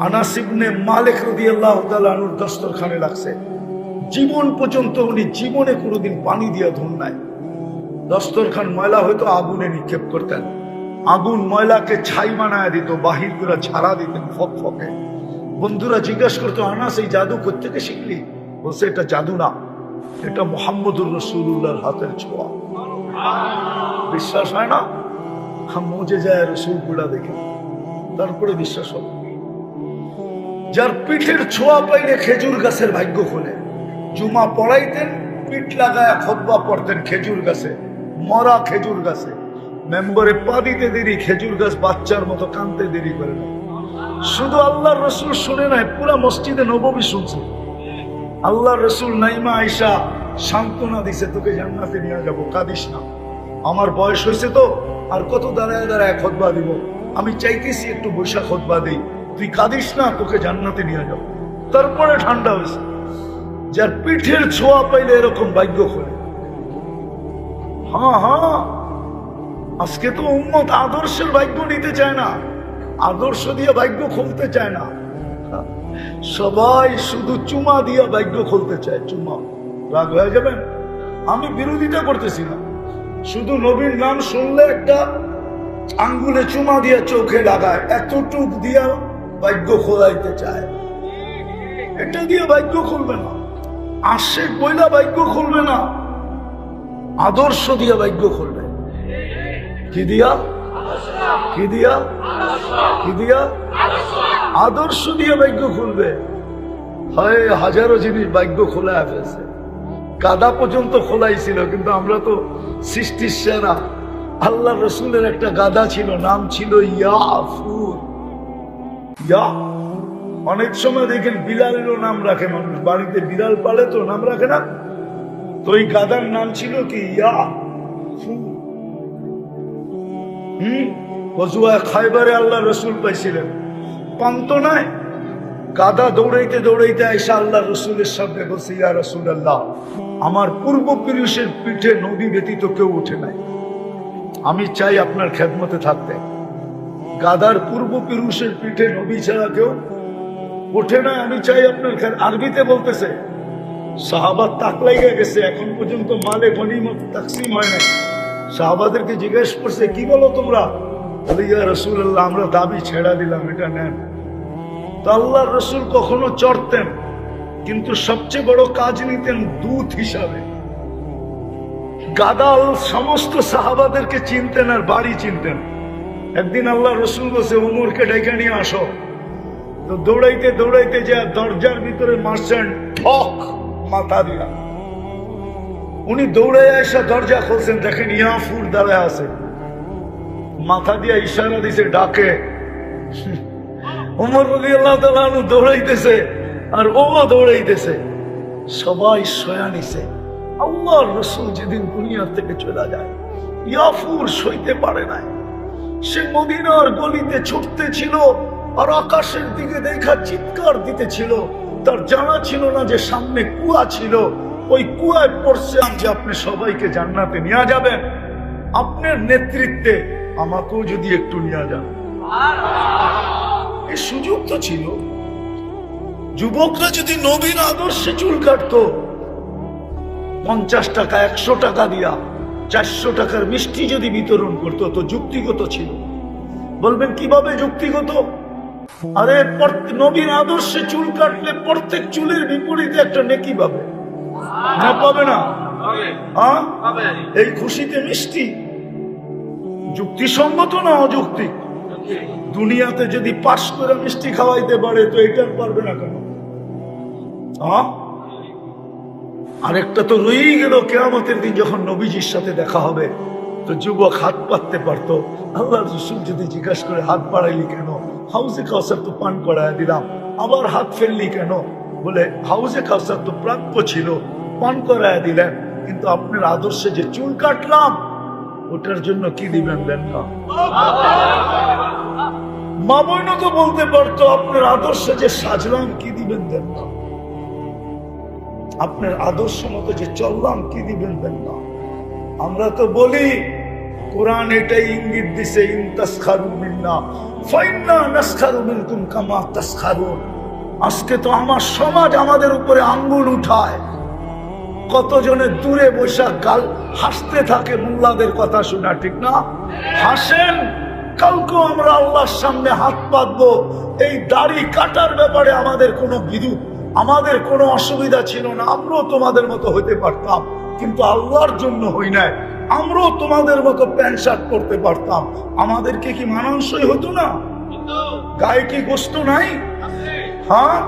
আনাস ইবনে মালিক রাদিয়াল্লাহু তাআলা আনহুর দস্তরখানে লাগছে। জীবন পর্যন্ত উনি জীবনে কোনোদিন পানি দিয়া ধুন নাই। দস্তরখান ময়লা হয়তো আগুনে নিক্ষেপ করতেন, আগুন ময়লাকে ছাই বানায় দিত, বাহির করে ঝাড়া দিতেন ফক ফকে। বন্ধুরা জিজ্ঞাসা করতো, আনাস এই জাদু কোত্থেকে শিখলি? বলছে এটা জাদু না, এটা মুহাম্মদুর রাসূলুল্লাহর হাতের ছোঁয়া। বিশ্বাস হয় না? মজে যায় রসুলগুলা দেখে, তারপরে বিশ্বাস হবে। যার পিঠের ছোঁয়া পাইলে খেজুর গাছের ভাগ্য খোলে। জুমা পড়াইতেন, পিঠ লাগায় খুতবা পড়তেন খেজুর গাছে, মরা খেজুর গাছে। মেম্বারে পা দিতে দেরি, খেজুর গাছ বাচ্চার মতো কাঁদতে দেরি করে না। শুধু আল্লাহর রসুল শুনে নাই, পুরা মসজিদে নববী শুনছে। আল্লাহর রসুল নাইমা আয়েশা সান্ত্বনা দিছে, তোকে জান্নাতে নিয়ে যাবো, কাঁদিস না। আমার বয়স হয়েছে তো, আর কত দাঁড়ায় দাঁড়ায় খুতবা দিব, আমি চাইতেছি একটু বৈশা খুতবা দিই, তুই কাঁদিস না, তোকে জান্নাতে নিয়ে যাবো। তারপরে ঠান্ডা হয়েছে। যার পিঠের ছোঁয়া পাইলে এরকম ভাগ্য খোলে। হ্যাঁ, আজকে তো উম্মত আদর্শের ভাগ্য নিতে চায় না, আদর্শ দিয়ে ভাগ্য খুলতে চায় না। সবাই শুধু চুমা দিয়ে ভাগ্য খুলতে চায়। চুমা, রাগ হয়ে যাবেন, আমি বিরোধিতা করতেছি না। শুধু নবীর নাম শুনলে একটা আঙ্গুলে চুমা দিয়ে চোখে লাগায়, এতটুক দিয়া ভাগ্য খোলাইতে চায়। এটা দিয়ে ভাগ্য খুলবে না, আশেক বইলা ভাগ্য খুলবে না, আদর্শ দিয়া ভাগ্য খুলবে। কি দিয়া? কি দিয়া? কি দিয়া? আদর্শ দিয়ে ভাগ্য খুলবে। হয় হাজারো জিনিস ভাগ্য খোলা ফেলছে, কাদা পর্যন্ত খোলাইছিল, কিন্তু আমরা তো সৃষ্টির সেরা। আল্লাহ রসুলের একটা গাদা ছিল, নাম ছিল ইয়াফুর। অনেক সময় দেখেন বিলালেরও নাম রাখে মানুষ, বাড়িতে বিড়াল পালে তো নাম রাখে না, তো এই গাদার নাম ছিল কি? ইয়াফুর। গজওয়ায়ে খায়বারে আল্লাহ রসুল পাইছিলেন, পান্ত নাই। গাদা দৌড়াইতে দৌড়াইতে আয়েশা আল্লাহ রসুলের সামনে বলছে, ইয়া রাসূলুল্লাহ, আমার পূর্বপুরুষের পিঠে নবী ব্যতীত কেউ ওঠে নাই, আমি চাই আপনার খেদমতে থাকতে। গাদার পূর্বপুরুষের পিঠে নবী ছাড়া কেউ ওঠে না, আমি চাই আপনার আরবিতে বলতেছে। সাহাবা তাক লাইগা গেছে, এখন পর্যন্ত মালে গনিমত তাকসিম হয় না। সাহাবাদেরকে জিজ্ঞেস করছে, কি বলো তোমরা? বলে, ইয়া রাসূলুল্লাহ, আমরা দাবি ছেড়া দিলাম, এটা নেন। তো আল্লাহর রসুল কখনো চড়তেন, কিন্তু সবচেয়ে বড় কাজ নিতেন দূত হিসাবে। গাদাল সমস্ত সাহাবাদেরকে চিনতেন আর বাড়ি চিনতেন। একদিন আল্লাহ রসুল বলছে, উমরকে ডেকে নিয়ে আসো। তো দৌড়াইতে দৌড়াইতে যা দরজার ভিতরে মারছেন ঠক মাথা দিয়া। উনি দৌড়াই এসে দরজা খুলছেন, দেখেন ইয়াফুর দাঁড়ায় আছে, মাথা দিয়া ইশারা দিছে, ডাকে। ওমর রাদিয়াল্লাহু তাআলা আনহু দৌড়াইতেছে আর ও দৌড়াইতেছে, সবাই শোয়া নিছে। আল্লাহর রাসূল যেদিন দুনিয়া থেকে চলে যায়, ইয়াফুর সইতে পারে নাই। সে মদিনার গলিতে ছুটতে ছিল আর আকাশের দিকে দেখা চিৎকার দিতেছিল। তার জানা ছিল না যে সামনে কুয়া ছিল, ওই কুয়ায় পড়ছে যে আপনি সবাইকে জান্নাতে নিয়ে যাবেন, আপনার নেতৃত্বে আমাকেও যদি একটু নিয়ে যান। এই সুযোগ তো ছিল। যুবকরা যদি নবীন আদর্শে চুল কাটতো, 50 টাকা 100 টাকা দিয়া 400 টাকার মিষ্টি যদি বিতরণ করতো, তো যুক্তিগত ছিল। বলবেন কিভাবে যুক্তিগত? আরে নবীন আদর্শে চুল কাটলে প্রত্যেক চুলের বিপরীতে একটা নেকি পাবে না? পাবে না? এই খুশিতে মিষ্টি যুক্তিসঙ্গত না অযৌক্তিক? দুনিয়াতে যদি পাশ করে মিষ্টি খাওয়াইতে পারে, তো এটার পারবে না কেন? আরেকটা তো রয়েই গেল, কিয়ামতের দিন যখন নবীজির সাথে দেখা হবে, তো যুবক হাত পাততে পারতো। আল্লাহ রাসূল যদি জিজ্ঞাসা করে, হাত বাড়াইলি কেন? হাউজে কাউসার তো পান করায় দিলাম, আবার হাত ফেললি কেন? বলে, হাউজে কাউসার তো প্রাপ্য ছিল, পান করায় দিলেন, কিন্তু আপনার আদর্শে যে চুল কাটলাম, ওটার জন্য কি দিবেন? দেন না। মা বোন তো বলতে পারতো, আপনার আদর্শে যে সাজলাম, কি দিবেন? দেন না। আপনার আদর্শ মতো যে চললাম, কি দিবেন? দেন না। আমরা তো বলি, কোরআন এটাই ইঙ্গিত দিছে, ইন তাসখারু মিন্না ফাইন্না নাসখারু মিনকুম কামা তাসখারুন। আজকে তো আমার সমাজ আমাদের উপরে আঙ্গুল উঠায়, কতজনে দূরে বসে গাল হাসতে থাকে মোল্লাদের কথা শোনা, ঠিক না? হাসেন, কালকেও আমরা আল্লাহর সামনে হাত পাতবো। এই দাড়ি কাটার ব্যাপারে আমাদের কোনো বিরোধ, আমাদের কোনো অসুবিধা ছিল না, আমরাও তোমাদের মতো হইতে পারতাম, কিন্তু আল্লাহর জন্য হই নাই। আমরাও তোমাদের মতো প্যান্ট শার্ট পরতে পারতাম, আমাদেরকে কি মানানসই হতো না? গায়ে কি গোস্ত নাই? হ্যাঁ,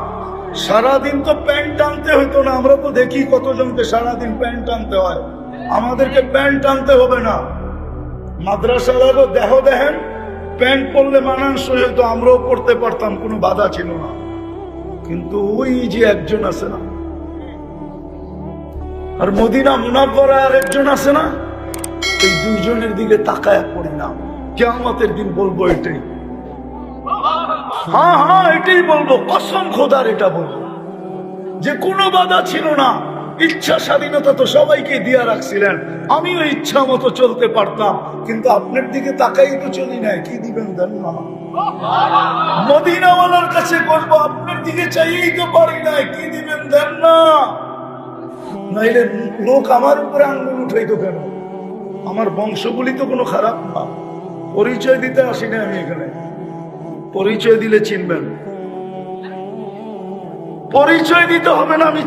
সারাদিন তো প্যান্ট টানতে হইতো না। আমরা তো দেখি কতজনকে সারাদিন প্যান্ট টানতে হয়, আমাদেরকে প্যান্ট টানতে হবে না। মাদ্রাসাদারও দেহ দেখেন, প্যান্ট পরলে মানানসই হইতো, আমরাও পড়তে পারতাম, কোনো বাধা ছিল না। কিন্তু ওই যে একজন আছে না, আর মদিনা মুনাফফারা আর একজন আছে না, এই দুইজনের দিকে তাকায় পড়ি না, কিয়ামতের দিন বলবো এটাই। হ্যাঁ হ্যাঁ, এটাই বলবো, কসম খোদার এটা বলবো যে কোনো বাধা ছিল না। ইচ্ছা স্বাধীনতা তো সবাইকে দিয়া রাখছিলেন, আমিও ইচ্ছা মতো চলতে পারতাম, কিন্তু আপনার দিকে তাকাই তো চলি নাই। কি দিবেন দেন না, মদিনাওয়ালার কাছে বলবো, আপনার দিকে চাইয়েই তো পারি নাই, কি দিবেন দেন না। নাইলে লোক আমার উপরে আঙ্গুল উঠাইতো কেন? আমার বংশগুলি তো কোনো খারাপ না, পরিচয় দিতে আসি না আমি এখানে। পরিচয় দিলে চিনবেন, পরিচয় দিতে হবে না, আমি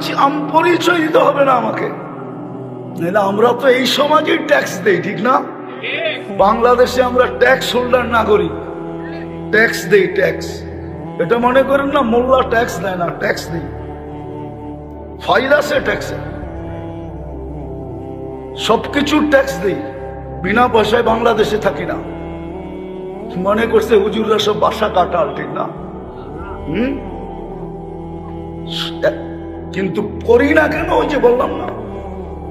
পরিচয় দিতে হবে না আমাকে। নাহলে আমরা তো এই সমাজে ট্যাক্স দেই, ঠিক না? বাংলাদেশে আমরা ট্যাক্স হোল্ডার নাগরিক, ট্যাক্স দেই, ট্যাক্স। এটা মনে করেন না মোল্লা ট্যাক্স দেয় না, ট্যাক্স দেই, ফাইল আছে ট্যাক্সে, সবকিছুর ট্যাক্স দেই, বিনা পয়সায় বাংলাদেশে থাকি না। মনে করছে হুজুররা সব বাসা কাটাল, ঠিক না? কিন্তু করি না কেন? ওই যে বললাম না।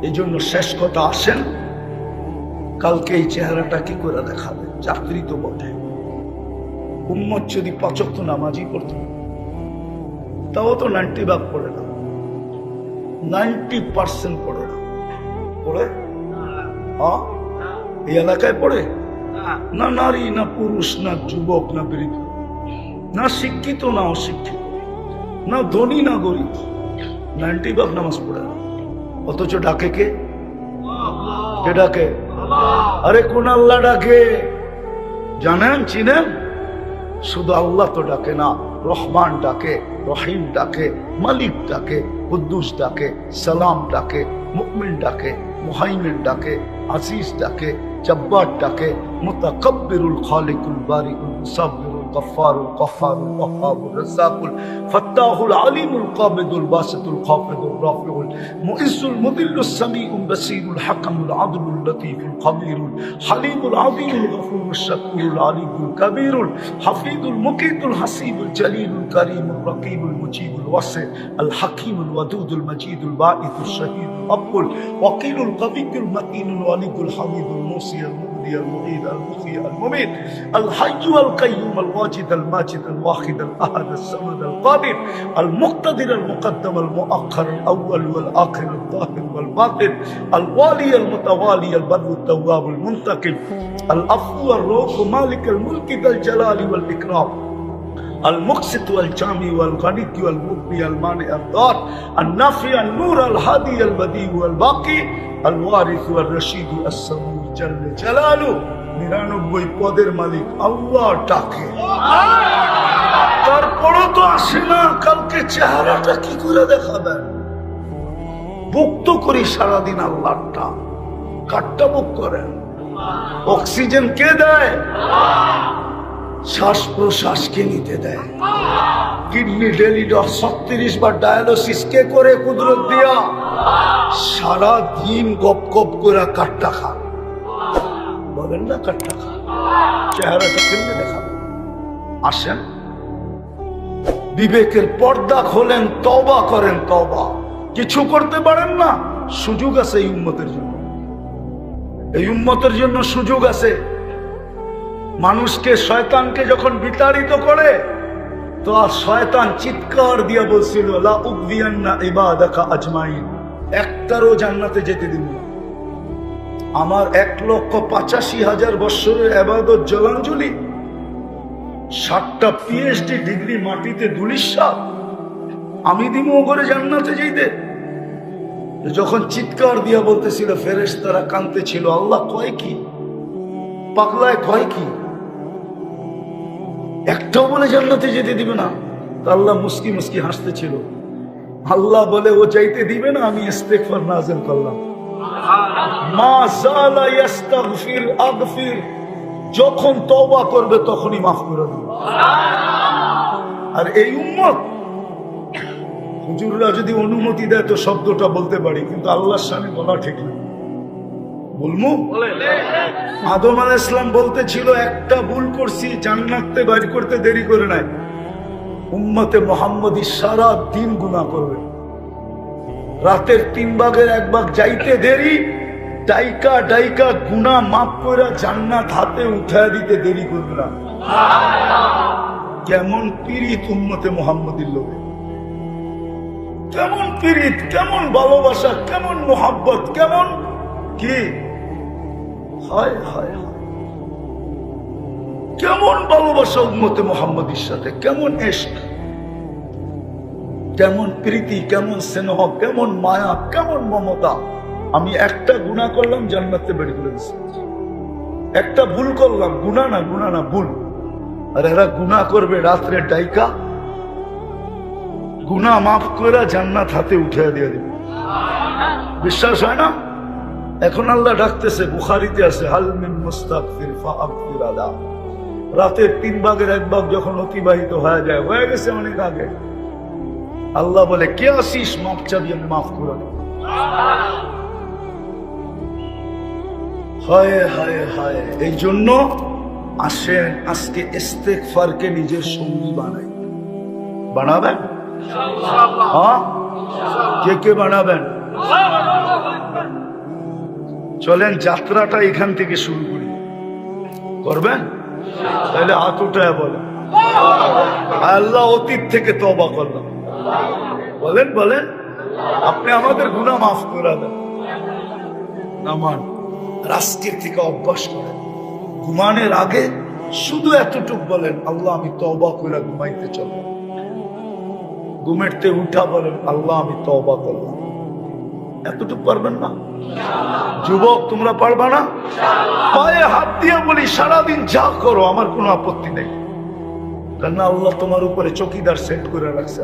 এই জন্য শেষ কথা, আসেন কালকে এই চেহারাটা কি করে দেখাবে? চাকরি তো বটে, উম্মত যদি ৫ ওয়াক্ত নামাজই পড়তো, তাও তো 90 ভাগ পড়ে না, 90% পড়ে না। পড়ে? হ্যাঁ, এই এলাকায় পড়ে না, নারী না পুরুষ না যুবক না বৃদ্ধ, না শিক্ষিত না অশিক্ষিত, না ধনী না গরিব, 90 ভাগ নামাজ পড়ে না। অথচ ডাকে কে? কে ডাকে? আরে কোন আল্লাহ ডাকে জানেন, চিনেন? শুধু আল্লাহ তো ডাকে না, রহমান ডাকে, রহিম ডাকে, মালিক ডাকে, কুদ্দুস ডাকে, সালাম ডাকে, মুমিন ডাকে, মুহাইমিন ডাকে, আজিজ ডাকে, জব্বার ডাকে, মুতাকাব্বিরুল খালিকুল বারিকুল মুসাব্বিরুল গফফারুল কহ্হারুল ওয়াহ্হাবুর রাজ্জাকুল ফাত্তাহুল আলিমুল কাবিদুল বাসিতুল খাফিদুর রাফিউল মুইজ্জুল মুদিল্লুস সামিউল বাসীরুল হাকামুল আদলুল লতীফুল খবীরুল হালিমুল আযীমুল গফুরুশ শাকুরুল আলিমুল কবীরুল হাফিজুল মুকিতুল হাসিবুল জলিলুল করিমুল রকিবুল মুজিবুল ওয়াসি আল হাকিমুল ওয়াদুদুল মজিদুল বাঈসুশ শহীদুল আব্বুল ওয়াকিলুল কবিয়ুল মতিনুল ওয়ালিদুল হামিদুল মুসিয়াল মুবদি আল মুঈদ আল মুহয়ি আল মুমীত আল হাইয়্যু আল কাইয়্যুম আল ওয়াজিদ আল মাজিদ আল ওয়াহিদ আল আহাদ আল সামাদ আল কাদির আল মুক্তাদির আল মুকদ্দম আল মুআখ্খার আল আউয়াল ওয়াল আখির আল যাহির ওয়াল বাতিন আল ওয়ালি আল মুতাওয়ালি আল বাদু আত তাওয়াব আল মুনতাকিম আল আফু আর রউফ মালিক আল মুলকি যাল জালালি ওয়াল ইকরাম المقسط والجامع والغني والمغني المانع الضار النافع النور الهادي البديع والباقي الوارث والرشيد السميع جل جلاله 99 পদের মালিক আল্লাহ ডাকে, তারপরও তো আসে না। কালকে চেহারাটা কি করে দেখাবেন? ভুক্ত করি সারাদিন আল্লাহটা, কাটটা বুক করেন। অক্সিজেন কে দেয়? শ্বাস প্রশ্বাস কে নিতে দেয়? কিডনি ডেলি 36 বার ডায়ালিসিস কে করে? কুদরত দিয়া। সারা দিন গপ গপ করে কাটটা খা, বলেন না কাটটা খা, চেহারাটা কেমনে দেখাবে? আসেন বিবেকের পর্দা খোলেন, তওবা করেন। তওবা কিছু করতে পারেন না, সুযোগ আছে এই উম্মতের জন্য, এই উম্মতের জন্য সুযোগ আছে। মানুষকে শয়তানকে যখন বিতাড়িত করে, তো আর শয়তান চিৎকার দিয়া বলছিল লা উগবিয়ান্না ইবাদাকা আজমাইন, একটারও জান্নাতে যেতে দিব না। আমার 1,85,000 বৎসরের ইবাদত জলাঞ্জলি, 60টা পিএইচডি ডিগ্রি মাটিতে ধুলিস্যাৎ, আমি দিমু করে জান্নাতে যাইতে? যখন চিৎকার দিয়া বলতেছিল ফেরেশতারা কাঁদতে ছিল, আল্লাহ কয় কি, পাগলায় কয় কি, একটাও বলে জান্নাতে যেতে দিবে না? আল্লাহ মুস্কি মুস্কি হাসতেছিল। আল্লাহ বলে ও চাইতে দিবে না, আমি ইস্তেগফার নাযিল করলাম। মা যালা ইস্তাগফির আগফির, যখন তওবা করবে তখনই মাফ করে দেব। আর এই উম্মত, হুজুররা যদি অনুমতি দেয় তো শব্দটা বলতে পারি, কিন্তু আল্লাহর সামনে বলা ঠিক না। বলমু? আদম আলাইহিস সালাম বলতেছিল একটা ভুল করছি, জান্নাতে বাইর করতে দেরি করে নাই। উম্মতে মুহাম্মদী সারা দিন গুনাহ করবে, রাতের 3 ভাগের 1 ভাগ যাইতে দেরি, ডাইকা ডাইকা গুনাহ মাফ করে জান্নাত হাতে উঠায় দিতে দেরি করবে না। কেমন পীড়িত উম্মতে মুহাম্মদীর লোকে, কেমন পীড়িত, কেমন ভালোবাসা, কেমন মোহাব্বত, কেমন কি, হায় হায় হায়, কেমন ভালোবাসা উম্মতে মুহাম্মদীর সাথে, কেমন ইশক, কেমন প্রীতি, কেমন স্নেহ, কেমন মায়া, কেমন মমতা। আমি একটা গুনাহ করলাম, জান্নাতে বের করে দিয়েছি। একটা ভুল করলাম, গুনাহ না ভুল, আর এরা গুনাহ করবে রাত্রে ডাইকা, গুনাহ মাফ করে জান্নাত হাতে উঠে দিয়ে দিবে। বিশ্বাস হয় না? এখন আল্লাহ ডাকতেছে, বুখারীতে আছে, হাল মিন মুস্তাগফির ফাগফির আলা। রাতের 3 ভাগের 1 ভাগ যখন অতিবাহিত হয়ে যায়, হয়ে গেছে অনেক আগে, আল্লাহ বলে কে আসিস, মাফ চাবি, আমি মাফ করে দেব। হায় হায় হায়। এই জন্য আসেন আজকে ইস্তেগফারকে নিজের সঙ্গী বানাই। বানাবেন? হ্যাঁ, কে কে বানাবেন? চলেন যাত্রাটা এখান থেকে শুরু করি। করবেন? তাহলে হাত উঠায় বলেন, আল্লাহ অতীত থেকে তওবা করলাম। বলেন বলেন, আপনি আমাদের গুনাহ মাফ করে দেন। নামান আজকের থেকে অভ্যাস করেন, ঘুমানোর আগে শুধু এতটুকু বলেন, আল্লাহ আমি তওবা করে ঘুমাইতে চলব। ঘুমেরতে উঠা বলেন, আল্লাহ আমি তওবা করলাম। এতটুকু পারবেন না? যুবক তোমরা পারবা না? পায়ে হাত দিয়ে বলি, সারাদিন যা করো আমার কোনো আপত্তি নেই, কারণ আল্লাহ তোমার উপরে চৌকিদার সেট করে রাখছে,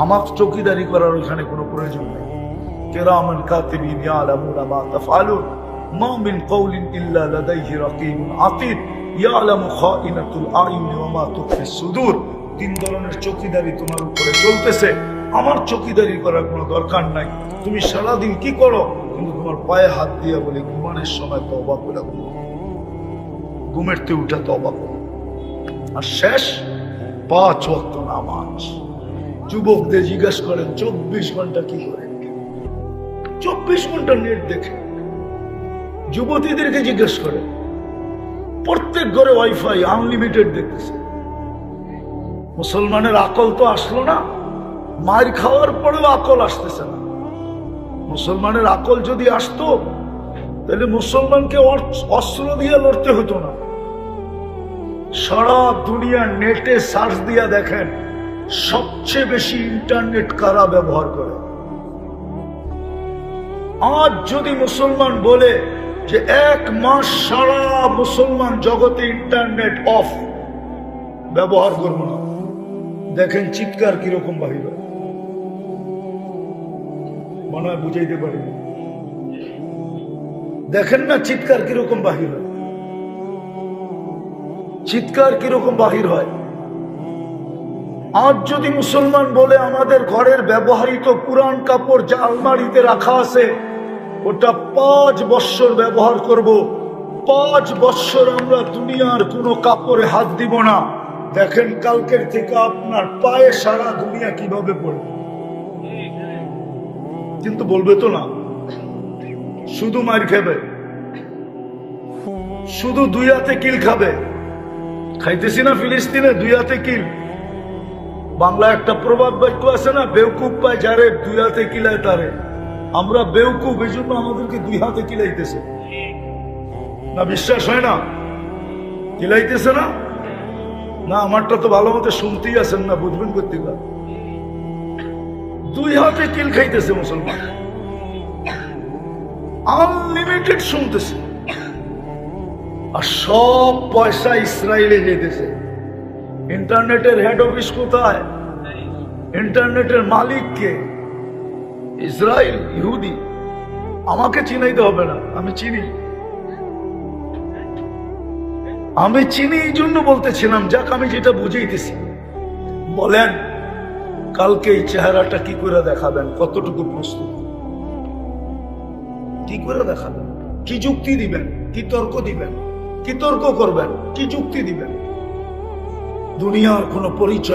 আমার চৌকিদারি করার ওইখানে কোনো প্রয়োজন নেই। কিরামান কাতিবিন ইয়ালামুনা মা তাফআলুন মা মিন কওলিন ইল্লা লাদাইহি রাকিবুন আতীদ ইয়ালামু খাইনাতুল আয়ুনি ওয়া মা তুখফিস সুদূর। 3 ধরনের চৌকিদারি তোমার উপরে চলতেছে, আমার চৌকিদারি করার কোনো দরকার নাই। তুমি সারাদিন কি করো, কিন্তু তোমার পায়ে হাত দিয়ে বলি, ঘুমানোর সময় তওবা করে ঘুমাও, ঘুমেরতে উঠা তওবা করো। আর শেষ 5 ওয়াক্ত নামাজ। যুবকদের জিজ্ঞেস করেন 24 ঘন্টা কি করে, 24 ঘন্টা নেট দেখে। যুবতীদেরকে জিজ্ঞেস করে, প্রত্যেক ঘরে ওয়াইফাই আনলিমিটেড দেখতেছে। মুসলমানের আকল তো আসলো না, মার খাওয়ার পরেও আকল আসতেছে না। মুসলমানের আকল যদি আসতো তাহলে মুসলমানকে অস্ত্র দিয়ে লড়তে হতো না। সারা দুনিয়া নেটে সার্চ দিয়া দেখেন, সবচেয়ে বেশি ইন্টারনেট কারা ব্যবহার করে। আজ যদি মুসলমান বলে যে 1 মাস সারা মুসলমান জগতে ইন্টারনেট অফ, ব্যবহার করবো না, দেখেন চিৎকার কিরকম বাহির হয়। মনে হয় বুঝাইতে পারি, দেখেন না চিৎকার কিরকম বাহির হয়, চিৎকার কিরকম বাহির হয়। আজ যদি মুসলমান বলে আমাদের ঘরের ব্যবহৃত পুরান কাপড় যা আলমারিতে রাখা আছে ওটা 5 বৎসর ব্যবহার করব, 5 বৎসর আমরা দুনিয়ার কোনো কাপড়ে হাত দিব না, দেখেন কালকের থেকে আপনার পায়ে সারা দুনিয়া কিভাবে পড়বে। কিন্তু বলবে তো না, শুধু মার খাবে, শুধু 2 হাতে কিল খাবে। খাইতেছি না ফিলিস্তিনে 2 হাতে কিল। বাংলা একটা প্রবাদ বাক্য আছে না, বেউকুফ পায় যারে 2 হাতে কিলায় তারে। আমরা বেউকুফ, এই জন্য আমাদেরকে 2 হাতে কিলাইতেছে। না বিশ্বাস হয় না? কিলাইতেছে না? না আমারটা তো ভালো মতো শুনতেই আছেন না, বুঝবেন করতে। দুই হাতে কিল খাইতেছে মুসলমান, আনলিমিটেড শুনতেছে, আর সব পয়সা ইসরায়েলে যেতেছে। ইন্টারনেটের হেড অফিস কোথায়? ইন্টারনেটের মালিক কে? ইসরায়েল, ইহুদি। আমাকে চিনাইতে হবে না, আমি চিনি। আমি চিনি, এই জন্য বলতেছিলাম, যাক আমি যেটা বুঝাইতেছি। বলেন কালকে এই চেহারাটা কি করে দেখাবেন? কতটুকু প্রস্তুত? কি করে দেখাবেন? কি যুক্তি দিবেন? কি তর্ক দিবেন? কি তর্ক করবেন? কি যুক্তি দিবেন? দুনিয়ার কোনো পরিচয়